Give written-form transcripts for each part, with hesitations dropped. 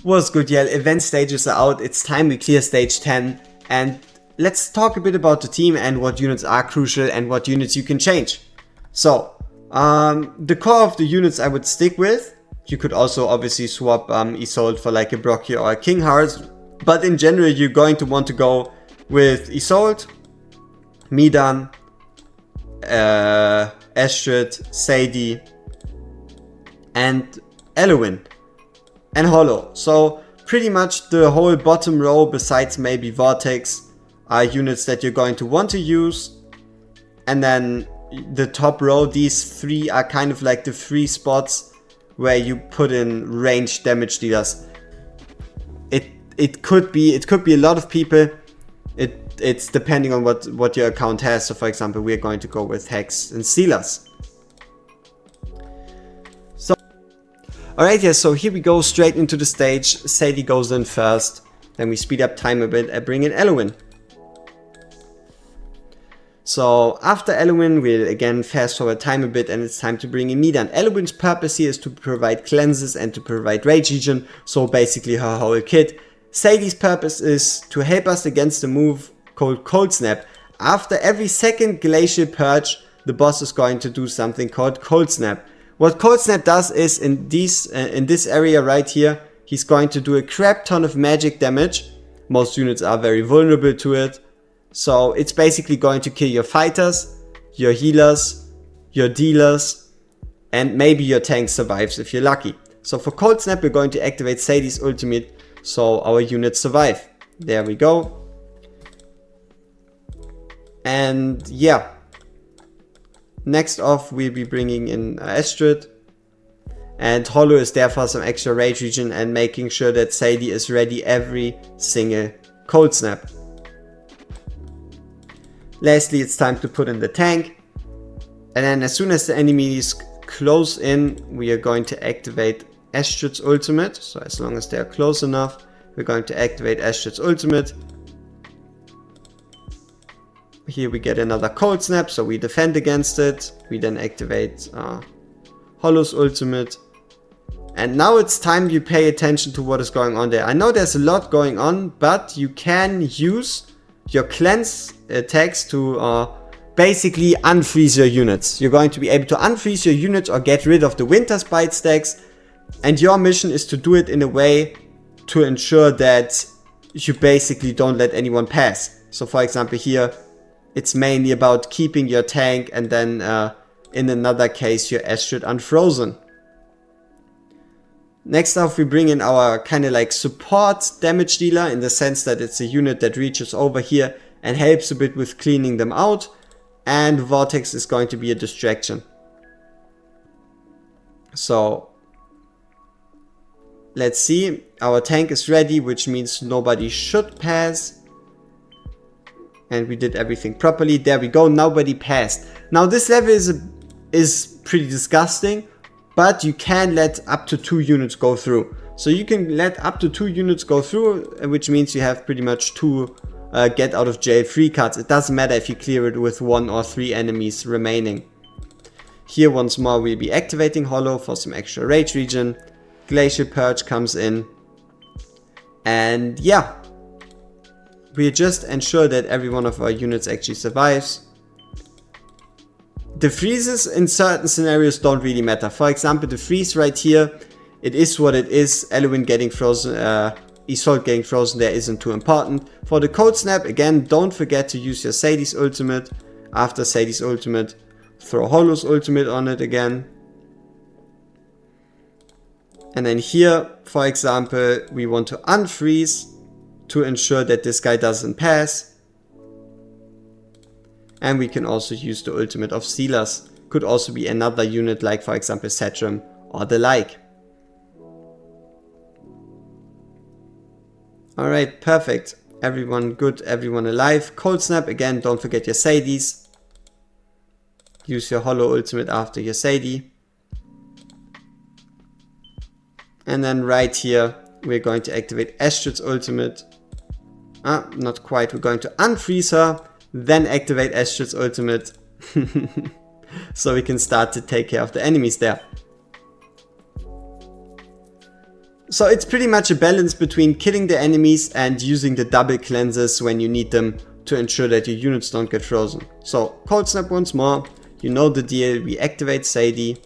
What's good, y'all? Event stages are out. It's time we clear stage 10. And let's talk a bit about the team and what units are crucial and what units you can change. So, the core of the units I would stick with. You could also obviously swap Isolde for like a Brocchio or a King Hearts. But in general, you're going to want to go with Isolde, Midan, Astrid, Sadie, and Eluin. And Hollow. So pretty much the whole bottom row, besides maybe Vortex, are units that you're going to want to use. And then the top row, these three are kind of like the three spots where you put in ranged damage dealers. It could be a lot of people. It's depending on what your account has. So for example, we're going to go with Hex and Sealers. Alright, yeah, so here we go straight into the stage. Sadie goes in first. Then we speed up time a bit and bring in Eluin. So after Eluin, we'll again fast forward time a bit and it's time to bring in Midan. Eluin's purpose here is to provide cleanses and to provide rage regen. So basically her whole kit. Sadie's purpose is to help us against a move called Cold Snap. After every second Glacial Purge, the boss is going to do something called Cold Snap. What Cold Snap does is in this area right here, he's going to do a crap ton of magic damage. Most units are very vulnerable to it. So it's basically going to kill your fighters, your healers, your dealers, and maybe your tank survives if you're lucky. So for Cold Snap, we're going to activate Sadie's ultimate so our units survive. There we go. And yeah. Next off, we'll be bringing in Astrid. And Hollow is there for some extra rage regen and making sure that Sadie is ready every single Cold Snap. Lastly, it's time to put in the tank. And then as soon as the enemies close in, we are going to activate Astrid's ultimate. So as long as they are close enough, we're going to activate Astrid's ultimate. Here we get another Cold Snap, so we defend against it. We then activate Hollow's ultimate. And now it's time you pay attention to what is going on there. I know there's a lot going on, but you can use your cleanse attacks to basically unfreeze your units. You're going to be able to unfreeze your units or get rid of the Winter Spite stacks. And your mission is to do it in a way to ensure that you basically don't let anyone pass. So for example here, it's mainly about keeping your tank and then in another case your Astrid unfrozen. Next up we bring in our kind of like support damage dealer in the sense that it's a unit that reaches over here and helps a bit with cleaning them out. And Vortex is going to be a distraction. So let's see, our tank is ready, which means nobody should pass. And we did everything properly. There we go, nobody passed. Now this level is pretty disgusting, but you can let up to 2 units go through. So you can let up to 2 units go through, which means you have pretty much 2 get out of jail free cards. It doesn't matter if you clear it with 1 or 3 enemies remaining. Here once more we'll be activating Hollow for some extra rage regen. Glacial Purge comes in. And yeah. We just ensure that every one of our units actually survives. The freezes in certain scenarios don't really matter. For example, the freeze right here, it is what it is. Eluin getting frozen, Isolde getting frozen there isn't too important. For the Cold Snap, again, don't forget to use your Sadie's ultimate. After Sadie's ultimate, throw Hollow's ultimate on it again. And then here, for example, we want to unfreeze to ensure that this guy doesn't pass. And we can also use the ultimate of Sealers. Could also be another unit like for example Satcham or the like. Alright, perfect. Everyone good, everyone alive. Cold Snap, again, don't forget your Sadies. Use your Hollow ultimate after your Sadie. And then right here, we're going to activate Astrid's ultimate. Not quite. We're going to unfreeze her, then activate Astrid's ultimate. So we can start to take care of the enemies there. So it's pretty much a balance between killing the enemies and using the double cleanses when you need them to ensure that your units don't get frozen. So Cold Snap once more, you know the deal, we activate Sadie.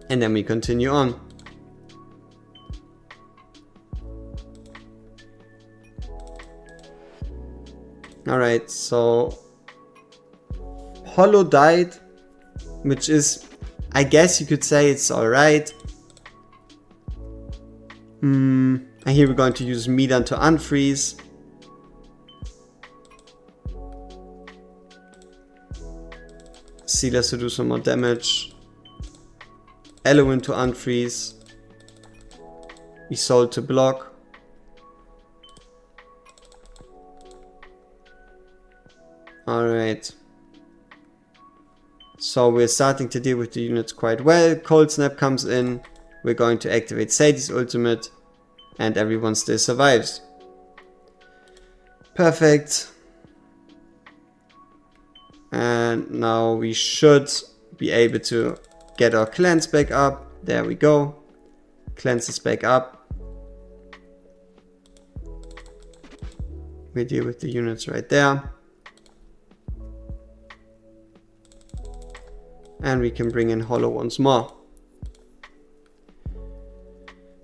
And then we continue on. Alright, so Hollow died, which is, I guess you could say it's alright. And here we're going to use Midan to unfreeze. Silas to do some more damage. Elowin to unfreeze. Isolde to block. Alright. So we're starting to deal with the units quite well. Cold Snap comes in. We're going to activate Sadie's ultimate. And everyone still survives. Perfect. And now we should be able to get our cleanse back up. There we go. Cleanse is back up. We deal with the units right there. And we can bring in Hollow once more.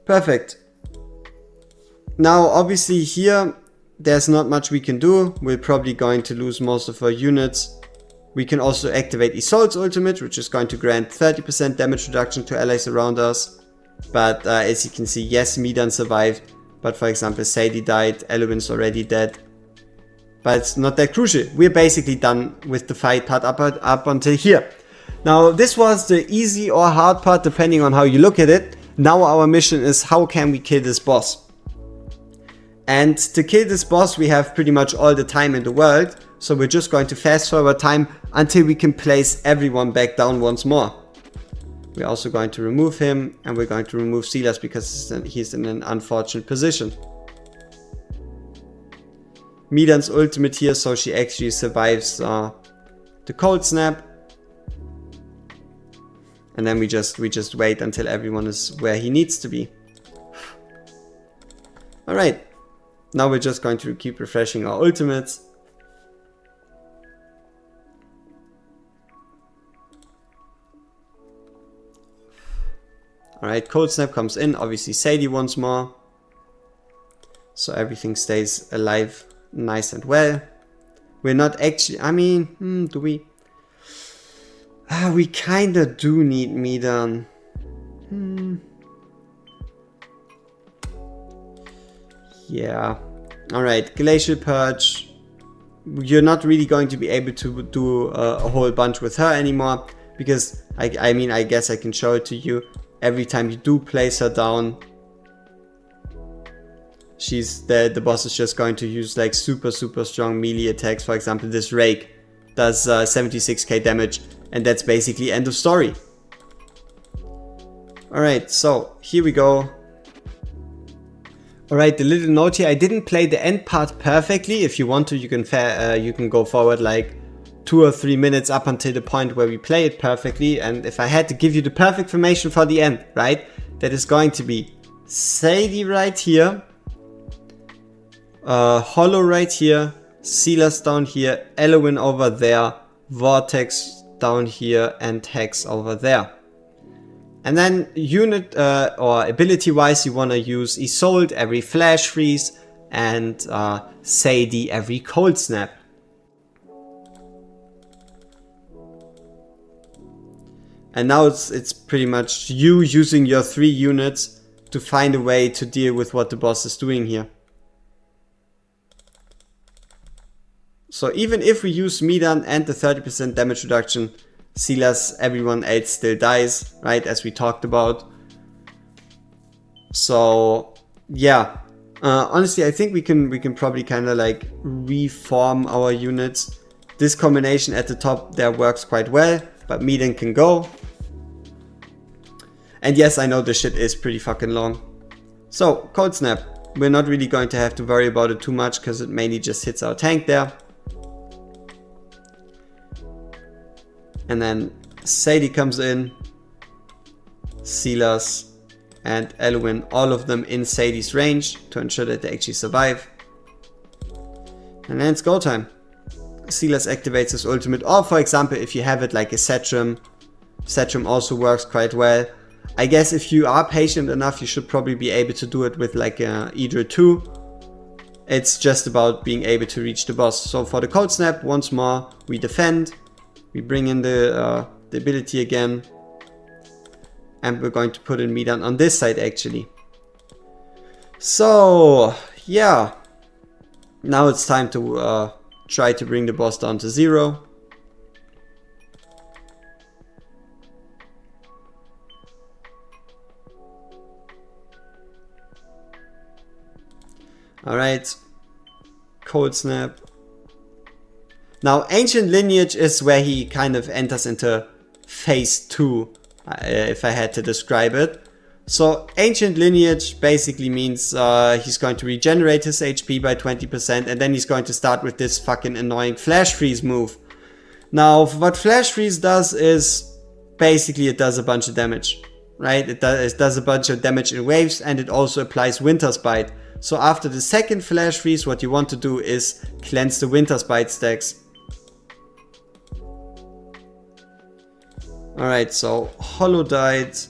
Perfect. Now obviously here there's not much we can do. We're probably going to lose most of our units. We can also activate Isolde's ultimate, which is going to grant 30% damage reduction to allies around us. But as you can see, yes, Midan survived. But for example, Sadie died, Elowin's already dead. But it's not that crucial. We're basically done with the fight part up until here. Now this was the easy or hard part depending on how you look at it. Now our mission is how can we kill this boss? And to kill this boss we have pretty much all the time in the world. So we're just going to fast forward time until we can place everyone back down once more. We're also going to remove him and we're going to remove Silas because he's in an unfortunate position. Midan's ultimate here, so she actually survives the Cold Snap. And then we just wait until everyone is where he needs to be. Alright, now we're just going to keep refreshing our ultimates. Alright, Cold Snap comes in, obviously Sadie once more. So everything stays alive nice and well. We're not actually, I mean, do we? We kinda do need Midan. Yeah. Alright, Glacial Purge. You're not really going to be able to do a whole bunch with her anymore. Because, I mean, I guess I can show it to you. Every time you do place her down, the boss is just going to use like super strong melee attacks. For example, this Rake does 76k damage. And that's basically end of story. Alright, so here we go. Alright, the little note here, I didn't play the end part perfectly. If you want to, you can go forward like 2 or 3 minutes up until the point where we play it perfectly. And if I had to give you the perfect formation for the end, right? That is going to be Sadie right here. Hollow right here. Silas down here. Elowin over there. Vortex down here and Hex over there. And then unit or ability wise you want to use Isolde every Flash Freeze and Sadie every Cold Snap. And now it's pretty much you using your 3 units to find a way to deal with what the boss is doing here. So even if we use Midan and the 30% damage reduction, Silas, everyone else still dies, right, as we talked about. So yeah, honestly I think we can probably kind of like reform our units. This combination at the top there works quite well, but Midan can go. And yes, I know this shit is pretty fucking long. So Cold Snap, we're not really going to have to worry about it too much because it mainly just hits our tank there. And then Sadie comes in, Silas, and Elwin, all of them in Sadie's range to ensure that they actually survive. And then it's go time. Silas activates his ultimate, or for example, if you have it like a Setrum also works quite well. I guess if you are patient enough, you should probably be able to do it with like a Idra 2. It's just about being able to reach the boss. So for the Cold Snap, once more, we defend. We bring in the ability again. And we're going to put in Midan on this side actually. So, yeah. Now it's time to try to bring the boss down to 0. Alright, Cold Snap. Now, Ancient Lineage is where he kind of enters into phase 2, if I had to describe it. So, Ancient Lineage basically means he's going to regenerate his HP by 20%, and then he's going to start with this fucking annoying Flash Freeze move. Now, what Flash Freeze does is, basically it does a bunch of damage, right? It does a bunch of damage in waves, and it also applies Winter's Bite. So after the second Flash Freeze, what you want to do is cleanse the Winter's Bite stacks. Alright, so Holodite,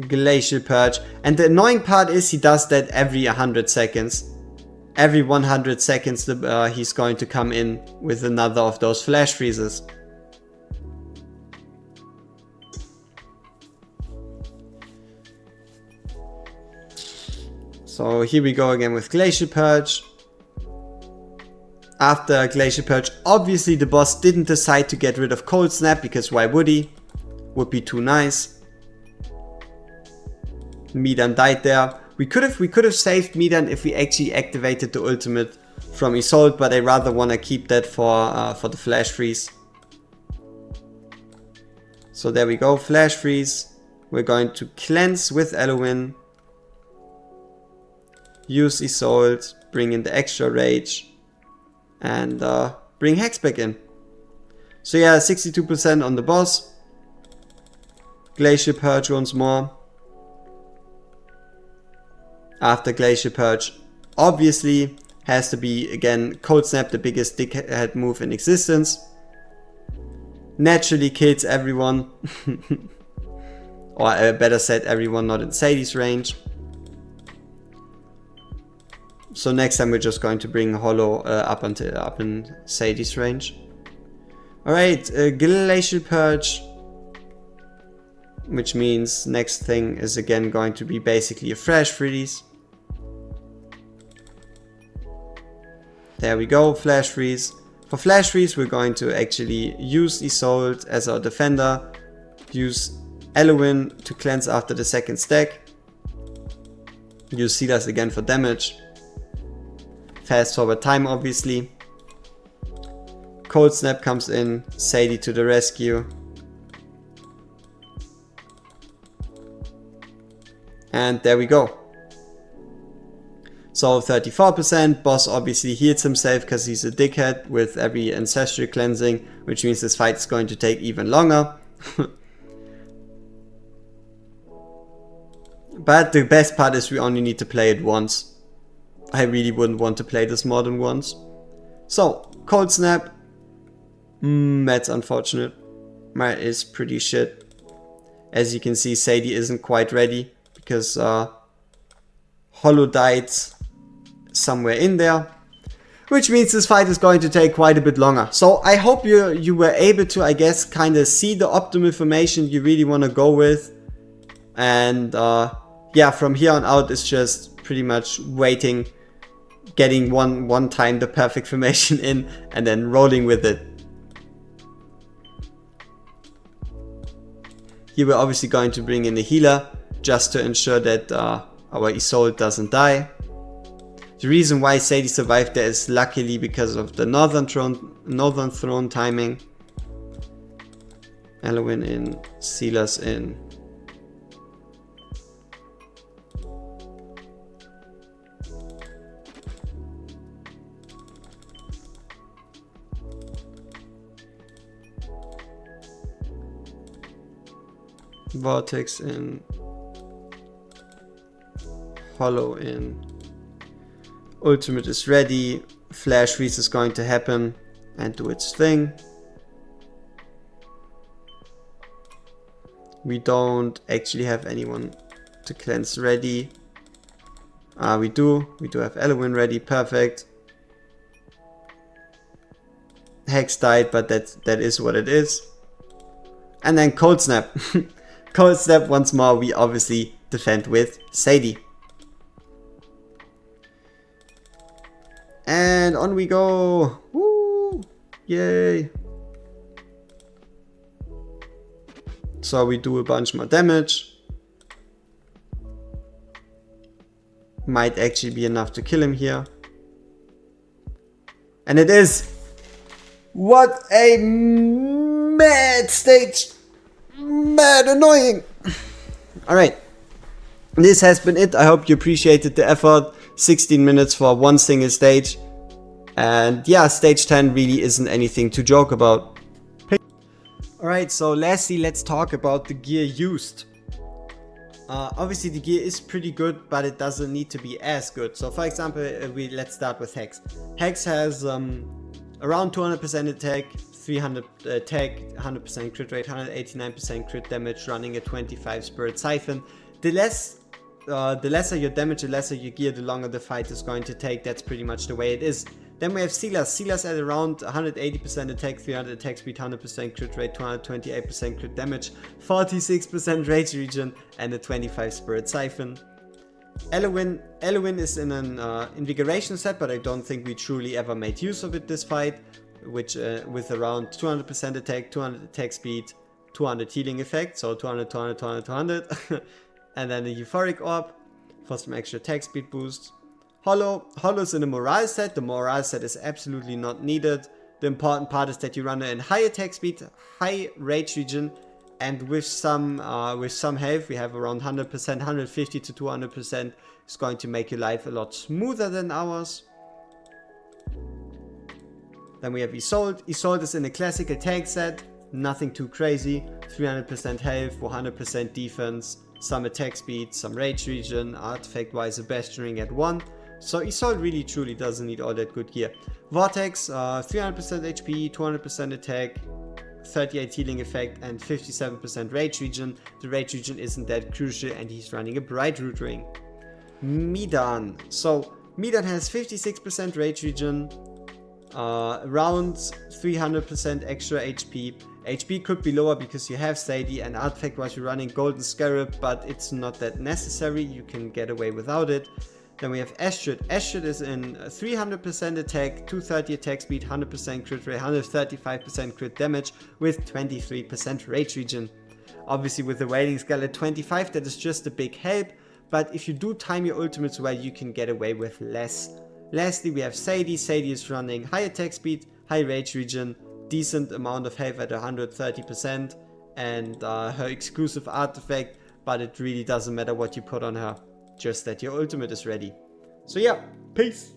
Glacial Purge. And the annoying part is he does that every 100 seconds. Every 100 seconds he's going to come in with another of those Flash Freezes. So here we go again with Glacial Purge. After Glacial Purge, obviously the boss didn't decide to get rid of Cold Snap, because why would he? Would be too nice. Midan died there. We could have saved Midan if we actually activated the ultimate from Isolde, but I rather want to keep that for the Flash Freeze. So there we go, Flash Freeze. We're going to cleanse with Elwin. Use Isolde, bring in the extra rage, and bring Hex back in. So yeah, 62% on the boss. Glacial Purge once more. After Glacial Purge, obviously has to be again Cold Snap, the biggest dickhead move in existence. Naturally kills everyone. Or better said, everyone not in Sadie's range. So next time we're just going to bring Hollow up in Sadie's range. Alright, Glacial Purge. Which means next thing is again going to be basically a Flash Freeze. There we go, Flash Freeze. For Flash Freeze we're going to actually use Isolde as our defender. Use Elwin to cleanse after the second stack. Use Silas again for damage. Fast forward time obviously. Cold Snap comes in, Sadie to the rescue. And there we go. So 34%, boss obviously heals himself because he's a dickhead with every ancestral cleansing, which means this fight is going to take even longer. But the best part is we only need to play it once. I really wouldn't want to play this more than once. So, Cold Snap. That's unfortunate. That is pretty shit. As you can see, Sadie isn't quite ready because Hollow died somewhere in there. Which means this fight is going to take quite a bit longer. So I hope you were able to, I guess, kind of see the optimal formation you really want to go with. And yeah, from here on out it's just pretty much waiting, getting one time the perfect formation in, and then rolling with it. Here we're obviously going to bring in the healer, just to ensure that our Isolde doesn't die. The reason why Sadie survived there is luckily because of the Northern Throne timing. Elwin in, Silas in. Vortex in. Hollow in. Ultimate is ready. Flash freeze is going to happen and do its thing. We don't actually have anyone to cleanse ready. We do have Elwyn ready, perfect. Hex died, but that is what it is. And then Cold Snap. Cold Snap once more, we obviously defend with Sadie. And on we go. Woo! Yay! So we do a bunch more damage. Might actually be enough to kill him here. And it is! What a mad stage! Mad annoying! Alright. This has been it. I hope you appreciated the effort. 16 minutes for one single stage. And yeah, stage 10 really isn't anything to joke about. Alright, so lastly, let's talk about the gear used. Obviously the gear is pretty good, but it doesn't need to be as good. So for example, let's start with Hex. Hex has around 200% attack, 300 attack, 100% crit rate, 189% crit damage, running a 25 Spirit Siphon. The lesser your damage, the lesser your gear, the longer the fight is going to take. That's pretty much the way it is. Then we have Silas. Silas at around 180% attack, 300 attack speed, 100% crit rate, 228% crit damage, 46% rage regen, and a 25 Spirit Siphon. Elwyn is in an invigoration set, but I don't think we truly ever made use of it this fight, which with around 200% attack, 200 attack speed, 200 healing effect, so 200, 200, 200, 200. And then a Euphoric Orb for some extra attack speed boost. Hollow's in a morale set. The morale set is absolutely not needed. The important part is that you run it in high attack speed, high rage regen, and with some health. We have around 100%, 150 to 200%. It's going to make your life a lot smoother than ours. Then we have Isolde. Isolde is in a classic attack set. Nothing too crazy. 300% health, 100% defense, some attack speed, some rage regen, artifact wise a Bastion Ring at 1. So Isolde really truly doesn't need all that good gear. Vortex, 300% HP, 200% attack, 38 healing effect, and 57% rage regen. The rage regen isn't that crucial, and he's running a Bright Root Ring. Midan. So Midan has 56% rage regen, around 300% extra HP. HP could be lower because you have Sadie, and artifact wise you're running Golden Scarab, but it's not that necessary. You can get away without it. Then we have Astrid. Astrid is in 300% attack, 230 attack speed, 100% crit rate, 135% crit damage with 23% rage regen. Obviously with the Wailing Skull at 25, that is just a big help, but if you do time your ultimates well, you can get away with less. Lastly, we have Sadie. Sadie is running high attack speed, high rage regen, decent amount of health at 130%, and her exclusive artifact, but it really doesn't matter what you put on her. Just that your ultimate is ready. So yeah, peace!